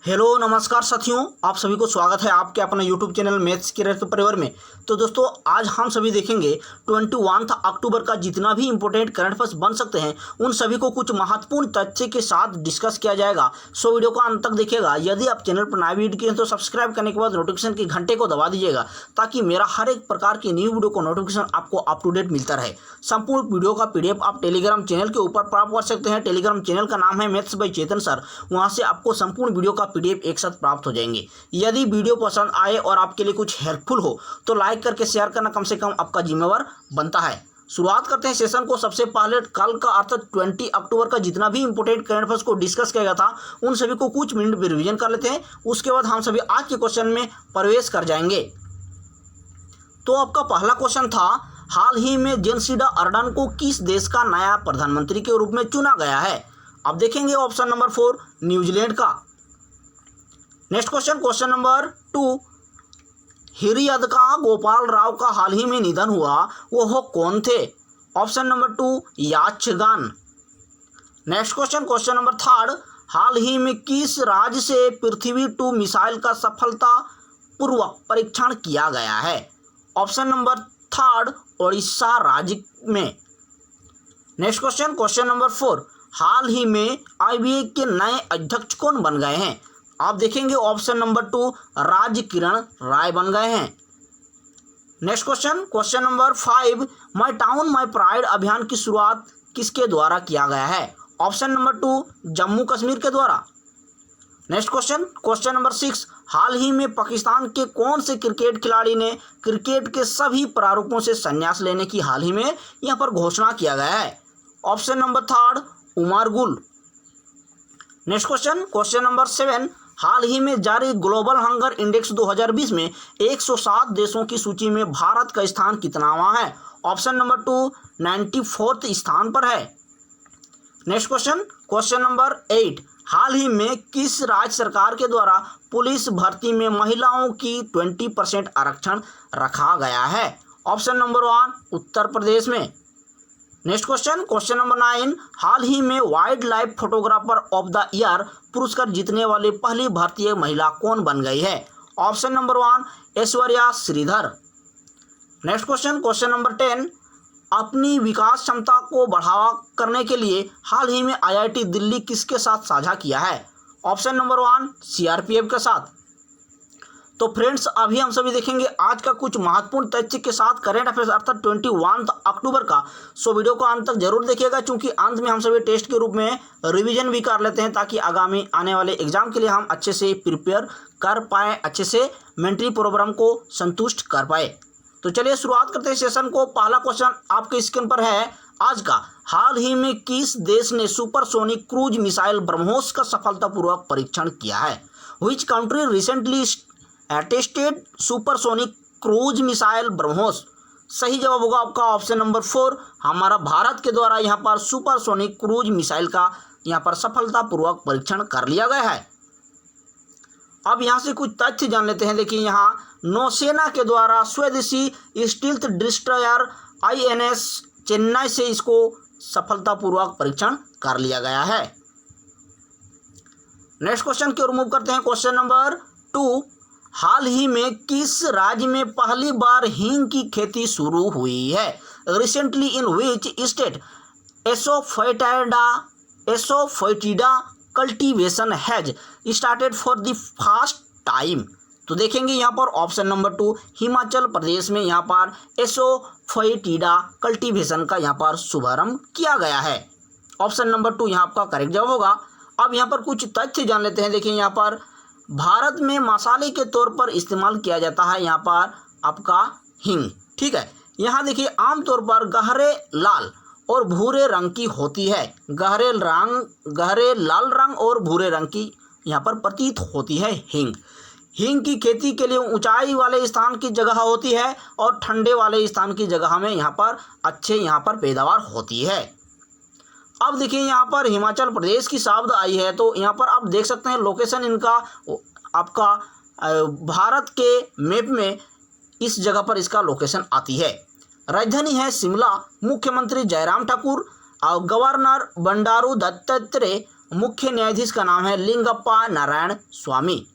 Hello नमस्कार साथियों, आप सभी को स्वागत है आपके अपना यूट्यूब चैनल मैथ्स करियर के परिवार में। तो दोस्तों आज हम सभी देखेंगे 21 अक्टूबर का जितना भी इंपॉर्टेंट करंट अफेयर्स बन सकते हैं उन सभी को कुछ महत्वपूर्ण तथ्य के साथ डिस्कस किया जाएगा। सो वीडियो को अंत तक देखिएगा। यदि आप चैनल पर नए वीडियो किए हैं तो सब्सक्राइब करने के बाद नोटिफिकेशन के घंटे को दबा दीजिएगा ताकि मेरा हर एक प्रकार की न्यू वीडियो को नोटिफिकेशन आपको अप टू डेट मिलता रहे। संपूर्ण वीडियो का PDF आप टेलीग्राम चैनल के ऊपर प्राप्त कर सकते हैं। टेलीग्राम चैनल का नाम है मैथ्स बाय चेतन सर। वहाँ से आपको संपूर्ण वीडियो का PDF एक साथ प्राप्त हो जाएंगे। यदि वीडियो पसंद आए और आपके लिए कुछ हेल्पफुल हो तो लाइक करके शेयर करना कम से कम आपका जिम्मेवार बनता है। शुरुआत करते हैं सेशन को। सबसे पहले कल का अर्थात 20 अक्टूबर का जितना भी इंपॉर्टेंट करंट अफेयर्स को डिस्कस किया गया था उन सभी को कुछ मिनट में रिवीजन कर लेते हैं। उसके बाद हम सभी आज के क्वेश्चन में प्रवेश कर जाएंगे। तो आपका पहला क्वेश्चन था, हाल ही में जेसिंडा अर्डर्न को किस देश का नया प्रधानमंत्री के रूप में चुना गया है? अब देखेंगे ऑप्शन नंबर 4 न्यूजीलैंड का। नेक्स्ट क्वेश्चन, क्वेश्चन नंबर 2, हिरियड का गोपाल राव का हाल ही में निधन हुआ, वो कौन थे? ऑप्शन नंबर 2 याचगान। नेक्स्ट क्वेश्चन, क्वेश्चन नंबर 3, हाल ही में किस राज्य से पृथ्वी 2 मिसाइल का सफलतापूर्वक परीक्षण किया गया है? ऑप्शन नंबर 3 ओडिशा राज्य में। नेक्स्ट क्वेश्चन, क्वेश्चन नंबर 4, हाल ही में IBA के नए अध्यक्ष कौन बन गए हैं? आप देखेंगे ऑप्शन नंबर 2 राज किरण राय बन गए हैं। Next question, question number 5, my town my pride अभियान की शुरुआत किसके द्वारा किया गया है? ऑप्शन नंबर 2 जम्मू कश्मीर के द्वारा। नेक्स्ट क्वेश्चन, क्वेश्चन नंबर 6, हाल ही में पाकिस्तान के कौन से क्रिकेट खिलाड़ी ने क्रिकेट के सभी प्रारूपों से संन्यास लेने की हाल ही में यहाँ पर घोषणा किया गया है? Option number 3 Umar Gul. Next question, question number 7, हाल ही में जारी ग्लोबल हंगर इंडेक्स 2020 में 107 देशों की सूची में भारत का स्थान कितनावां है? ऑप्शन नंबर 2 94 स्थान पर है। नेक्स्ट क्वेश्चन, क्वेश्चन नंबर 8, हाल ही में किस राज्य सरकार के द्वारा पुलिस भर्ती में महिलाओं की 20% आरक्षण रखा गया है? ऑप्शन नंबर 1 उत्तर प्रदेश में। नेक्स्ट क्वेश्चन, क्वेश्चन नंबर 9, हाल ही में wild life photographer of the year पुरस्कार जीतने वाली पहली भारतीय महिला कौन बन गई है? Option number 1 Aishwarya Sridhar. Next question, question number 10, अपनी विकास क्षमता को बढ़ावा करने के लिए हाल ही में IIT दिल्ली किसके साथ साझा किया है? ऑप्शन नंबर 1 CRPF के साथ। तो फ्रेंड्स अभी हम सभी देखेंगे आज का कुछ महत्वपूर्ण तथ्य के साथ करंट अफेयर्स अर्थात 21 अक्टूबर का। सो वीडियो को अंत तक जरूर देखिएगा क्योंकि अंत में हम सभी टेस्ट के रूप में रिवीजन भी कर लेते हैं ताकि आगामी आने वाले एग्जाम के लिए हम अच्छे से प्रिपेयर कर पाएँ, अच्छे से मेंटली प्रोग्राम को संतुष्ट कर पाए। तो चलिए शुरुआत करते हैं सेशन को। पहला क्वेश्चन आपके स्क्रीन पर है आज का, हाल ही में किस देश ने सुपरसोनिक क्रूज मिसाइल ब्रह्मोस का सफलतापूर्वक परीक्षण किया है? Which country recently tested supersonic cruise missile BrahMos? सही जवाब होगा आपका ऑप्शन नंबर 4 हमारा भारत के द्वारा यहाँ पर सुपरसोनिक क्रूज मिसाइल का यहाँ पर सफलतापूर्वक परीक्षण कर लिया गया है। अब यहाँ से कुछ तथ्य जान लेते हैं। देखिए यहाँ नौसेना के द्वारा स्वदेशी स्टील्थ डिस्ट्रॉयर INS चेन्नई से इसको सफलतापूर्वक परीक्षण कर लिया गया है। नेक्स्ट क्वेश्चन की ओर मूव करते हैं। क्वेश्चन नंबर 2, हाल ही में किस राज्य में पहली बार हींग की खेती शुरू हुई है? Recently in which state asafoetida cultivation has started for the first time? तो देखेंगे यहाँ पर ऑप्शन नंबर 2 हिमाचल प्रदेश में यहाँ पर एसोफोइटिडा कल्टीवेशन का यहाँ पर शुभारंभ किया गया है। ऑप्शन नंबर 2 यहाँ आपका करेक्ट जवाब होगा। अब यहाँ पर कुछ तथ्य जान लेते हैं। देखिए यहाँ पर भारत में मसाले के तौर पर इस्तेमाल किया जाता है यहाँ पर आपका हींग, ठीक है। यहाँ देखिए आमतौर पर गहरे लाल और भूरे रंग की होती है। गहरे लाल रंग और भूरे रंग की यहाँ पर प्रतीत होती है हींग। हींग की खेती के लिए ऊंचाई वाले स्थान की जगह होती है और ठंडे वाले स्थान की जगह में यहाँ पर अच्छे यहाँ पर पैदावार होती है। अब देखिए यहाँ पर हिमाचल प्रदेश की शब्द आई है तो यहाँ पर आप देख सकते हैं लोकेशन इनका आपका भारत के मैप में इस जगह पर इसका लोकेशन आती है। राजधानी है शिमला। मुख्यमंत्री जयराम ठाकुर और गवर्नर बंडारू दत्तात्रेय मुख्य न्यायाधीश का नाम है Lingappa Narayana Swamy.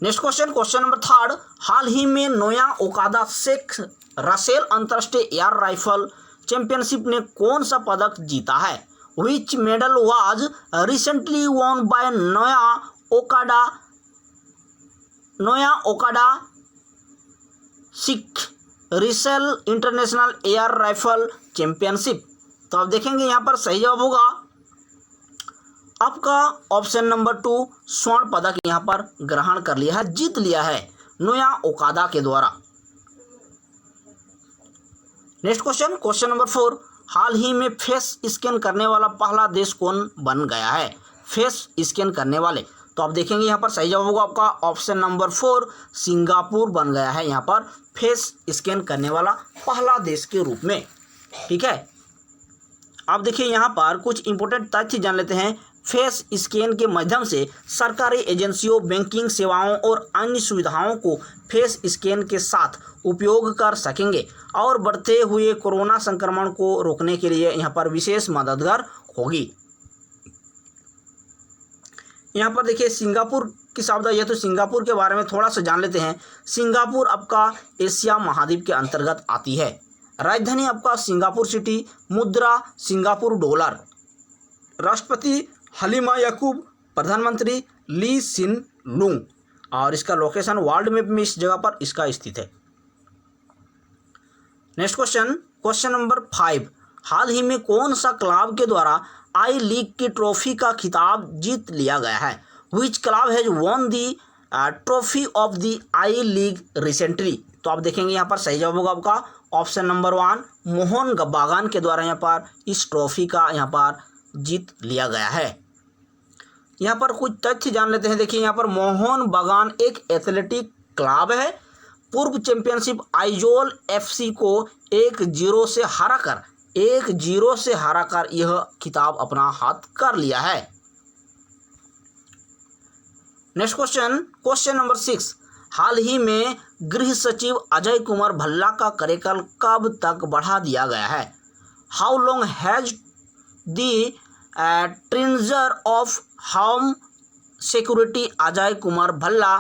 Next question, question number 3, हाल ही में नोया ओकादा शेख रसेल अंतर्राष्ट्रीय एयर राइफल चैंपियनशिप ने कौन सा पदक जीता है? Which medal was recently won by Noya Okada Sheikh Russel international air rifle championship? तो आप देखेंगे यहाँ पर सही जवाब होगा आपका ऑप्शन नंबर 2, स्वर्ण पदक यहाँ पर ग्रहण कर लिया है, जीत लिया है नोया ओकादा के द्वारा। नेक्स्ट क्वेश्चन, क्वेश्चन नंबर 4, हाल ही में फेस स्कैन करने वाला पहला देश कौन बन गया है? फेस स्कैन करने वाले, तो आप देखेंगे यहाँ पर सही जवाब होगा आपका ऑप्शन नंबर 4, सिंगापुर बन गया है यहाँ पर फेस स्कैन करने वाला पहला देश के रूप में। ठीक है, आप देखिए यहाँ पर कुछ इंपॉर्टेंट तथ्य जान लेते हैं। फेस स्कैन के माध्यम से सरकारी एजेंसियों, बैंकिंग सेवाओं और अन्य सुविधाओं को फेस स्कैन के साथ उपयोग कर सकेंगे और बढ़ते हुए कोरोना संक्रमण को रोकने के लिए यहाँ पर विशेष मददगार होगी। यहाँ पर देखिए सिंगापुर की शब्द है, तो सिंगापुर के बारे में थोड़ा सा जान लेते हैं। सिंगापुर आपका एशिया महाद्वीप के अंतर्गत आती है। राजधानी आपका सिंगापुर सिटी, मुद्रा सिंगापुर डॉलर, राष्ट्रपति हलीमा याकूब, प्रधानमंत्री ली सिन लुंग, और इसका लोकेशन वर्ल्ड मैप में इस जगह पर इसका स्थित है। नेक्स्ट क्वेश्चन, क्वेश्चन नंबर 5, हाल ही में कौन सा क्लब के द्वारा आई लीग की ट्रॉफी का खिताब जीत लिया गया है? Which club has won the trophy of the I League recently? तो आप देखेंगे यहाँ पर सही जवाब होगा आपका ऑप्शन नंबर 1, मोहन बागान के द्वारा यहाँ पर इस ट्रॉफी का यहाँ पर जीत लिया गया है। यहाँ पर कुछ तथ्य जान लेते हैं। देखिए यहाँ पर मोहन बागान एक एथलेटिक क्लब है। पूर्व चैंपियनशिप आइजोल एफसी को 1-0 से हराकर यह खिताब अपना हाथ कर लिया है। नेक्स्ट क्वेश्चन, क्वेश्चन नंबर 6, हाल ही में गृह सचिव अजय कुमार भल्ला का कार्यकाल कब तक बढ़ा दिया गया है? How long has the treasure of home security Ajay Kumar Bhalla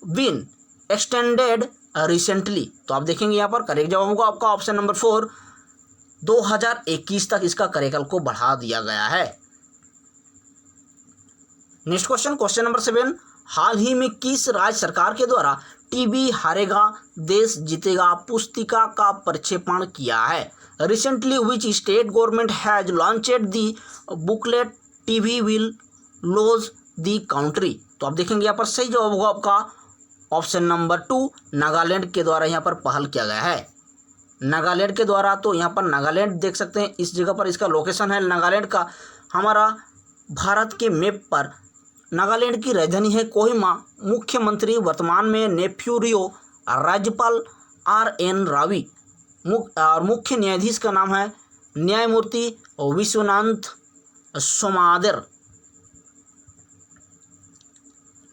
been extended recently? तो आप देखेंगे यहाँ पर करेक्ट जवाब होगा आपका ऑप्शन नंबर 4, 2021 तक इसका कार्यकाल को बढ़ा दिया गया है। नेक्स्ट क्वेश्चन, क्वेश्चन नंबर 7, हाल ही में किस राज्य सरकार के द्वारा टीबी हारेगा देश जीतेगा पुस्तिका का प्रक्षेपण किया है? Recently which state government has launched the booklet TB will lose the country? तो आप देखेंगे यहाँ पर सही जवाब होगा आपका ऑप्शन नंबर 2, नागालैंड के द्वारा यहाँ पर पहल किया गया है। नागालैंड के द्वारा, तो यहाँ पर नागालैंड देख सकते हैं, इस जगह पर इसका लोकेशन है नागालैंड का। हमारा भारत के मैप पर नागालैंड की राजधानी है कोहिमा। मुख्यमंत्री वर्तमान में नेफ्यू रियो, राज्यपाल RN रावी, और मुख्य न्यायाधीश का नाम है न्यायमूर्ति Vishwanath Somadder.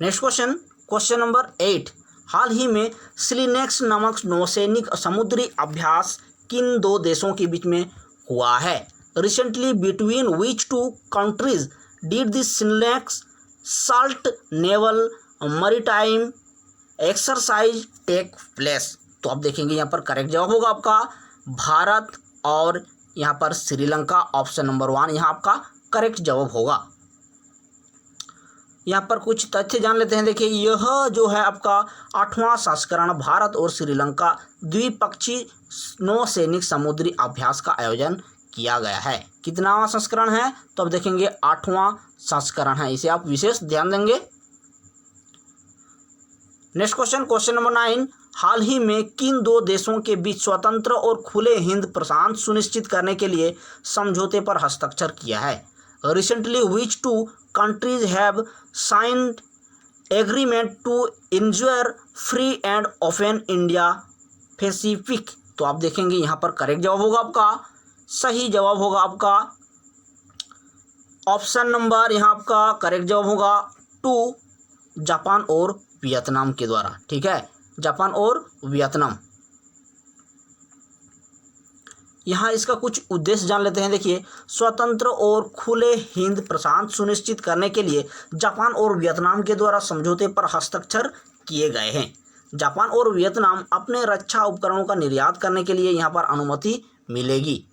Next question, question number 8, हाल ही में सिलिनेक्स नामक नौसैनिक समुद्री अभ्यास किन 2 देशों के बीच में हुआ है? Recently between which 2 countries did the SLINEX salt naval maritime exercise take place? तो आप देखेंगे यहाँ पर करेक्ट जवाब होगा आपका भारत और यहाँ पर श्रीलंका, ऑप्शन नंबर 1 यहाँ आपका करेक्ट जवाब होगा। यहाँ पर कुछ तथ्य जान लेते हैं। देखिए यह जो है आपका 8वां संस्करण भारत और श्रीलंका द्विपक्षीय नौसैनिक समुद्री अभ्यास का आयोजन किया गया है। कितनावां संस्करण है? तो अब देखेंगे 8वां संस्करण है, इसे आप विशेष ध्यान देंगे। नेक्स्ट क्वेश्चन, क्वेश्चन नंबर 9, हाल ही में किन 2 देशों के बीच स्वतंत्र और खुले हिंद प्रशांत सुनिश्चित करने के लिए समझौते पर हस्ताक्षर किया है? Recently which 2 countries have signed agreement to ensure free and open India Pacific? तो आप देखेंगे यहाँ पर करेक्ट जवाब होगा आपका, सही जवाब होगा आपका ऑप्शन नंबर यहाँ आपका करेक्ट जवाब होगा 2, जापान और वियतनाम के द्वारा। ठीक है, जापान और वियतनाम। यहाँ इसका कुछ उद्देश्य जान लेते हैं। देखिए, स्वतंत्र और खुले हिंद प्रशांत सुनिश्चित करने के लिए जापान और वियतनाम के द्वारा समझौते पर हस्ताक्षर किए गए हैं। जापान और वियतनाम अपने रक्षा उपकरणों का निर्यात करने के लिए यहाँ पर अनुमति मिलेगी।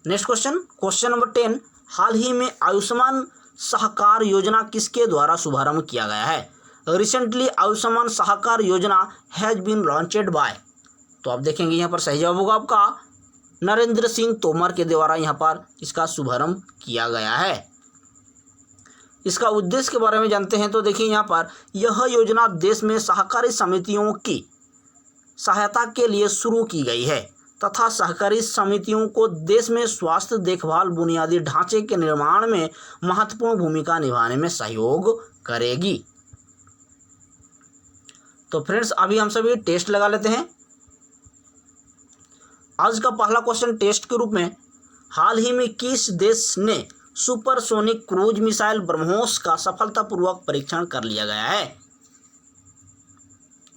नेक्स्ट क्वेश्चन नंबर 10, हाल ही में आयुष्मान सहकार योजना किसके द्वारा शुभारंभ किया गया है? रिसेंटली आयुष्मान सहकार योजना हैज बीन लॉन्चेड बाय। तो आप देखेंगे यहाँ पर सही जवाब होगा आपका नरेंद्र सिंह तोमर के द्वारा यहाँ पर इसका शुभारंभ किया गया है। इसका उद्देश्य के बारे में जानते हैं तो देखिए, यहाँ पर यह योजना देश में सहकारी समितियों की सहायता के लिए शुरू की गई है तथा सहकारी समितियों को देश में स्वास्थ्य देखभाल बुनियादी ढांचे के निर्माण में महत्वपूर्ण भूमिका निभाने में सहयोग करेगी। तो फ्रेंड्स, अभी हम सभी टेस्ट लगा लेते हैं। आज का पहला क्वेश्चन टेस्ट के रूप में, हाल ही में किस देश ने सुपरसोनिक क्रूज मिसाइल ब्रह्मोस का सफलतापूर्वक परीक्षण कर लिया गया है?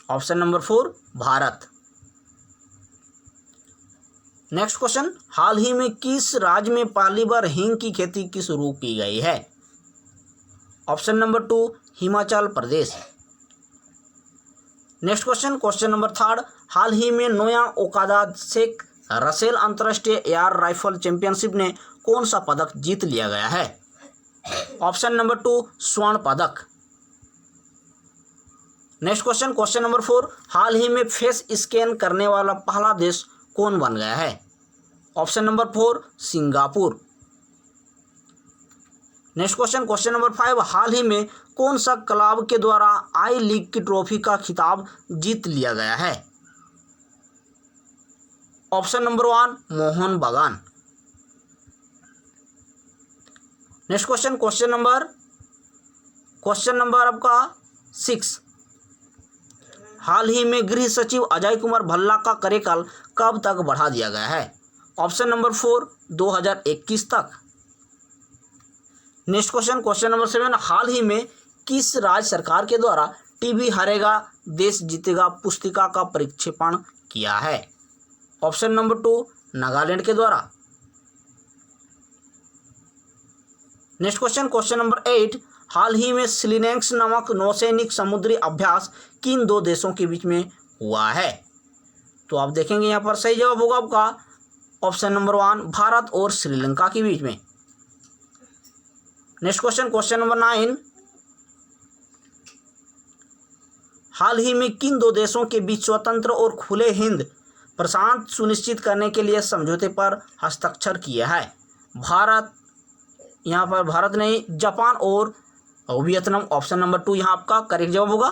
Option number 4, Bharat. Next question, हाल ही में किस राज्य में पहली बार हींग की खेती की शुरू की गई है? Option number 2, Himachal Pradesh. Next question number 3, हाल ही में नोया ओकादा शेख रसेल अंतर्राष्ट्रीय एयर राइफल चैंपियनशिप ने कौन सा पदक जीत लिया गया है? ऑप्शन नंबर 2, स्वर्ण पदक। नेक्स्ट क्वेश्चन नंबर 4, हाल ही में फेस स्कैन करने वाला पहला देश कौन बन गया है? Option number 4, Singapore. Next question number 5, हाल ही में कौन सा क्लब के द्वारा आई लीग की ट्रॉफी का खिताब जीत लिया गया है? ऑप्शन नंबर 1, मोहन बागान। नेक्स्ट क्वेश्चन नंबर आपका 6, हाल ही में गृह सचिव अजय कुमार भल्ला का कार्यकाल कब तक बढ़ा दिया गया है? ऑप्शन नंबर 4, 2021 तक। नेक्स्ट क्वेश्चन नंबर 7, हाल ही में किस राज्य सरकार के द्वारा टीबी हारेगा देश जीतेगा पुस्तिका का प्रक्षेपण किया है? ऑप्शन नंबर 2, नागालैंड के द्वारा। नेक्स्ट क्वेश्चन नंबर 8, हाल ही में स्लिनेक्स नामक नौसैनिक समुद्री अभ्यास किन दो देशों के बीच में हुआ है? तो आप देखेंगे यहाँ पर सही जवाब होगा आपका ऑप्शन नंबर 1, भारत और श्रीलंका के बीच में। नेक्स्ट क्वेश्चन नंबर 9, हाल ही में किन दो देशों के बीच स्वतंत्र और खुले हिंद प्रशांत सुनिश्चित करने के लिए समझौते पर हस्ताक्षर किया है? भारत, यहाँ पर भारत नहीं, जापान और वियतनाम। ऑप्शन नंबर 2 यहाँ आपका करेक्ट जवाब होगा।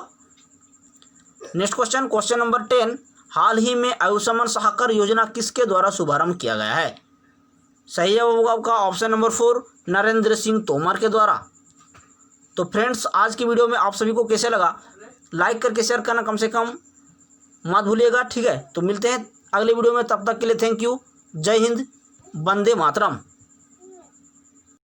नेक्स्ट क्वेश्चन नंबर 10, हाल ही में आयुष्मान सहकार योजना किसके द्वारा शुभारंभ किया गया है? सही जवाब होगा आपका ऑप्शन नंबर 4, नरेंद्र सिंह तोमर के द्वारा। तो फ्रेंड्स, आज की वीडियो में आप सभी को कैसे लगा, लाइक करके शेयर करना कम से कम मत भूलिएगा, ठीक है? तो मिलते हैं अगले वीडियो में, तब तक के लिए थैंक यू। जय हिंद, वंदे मातरम।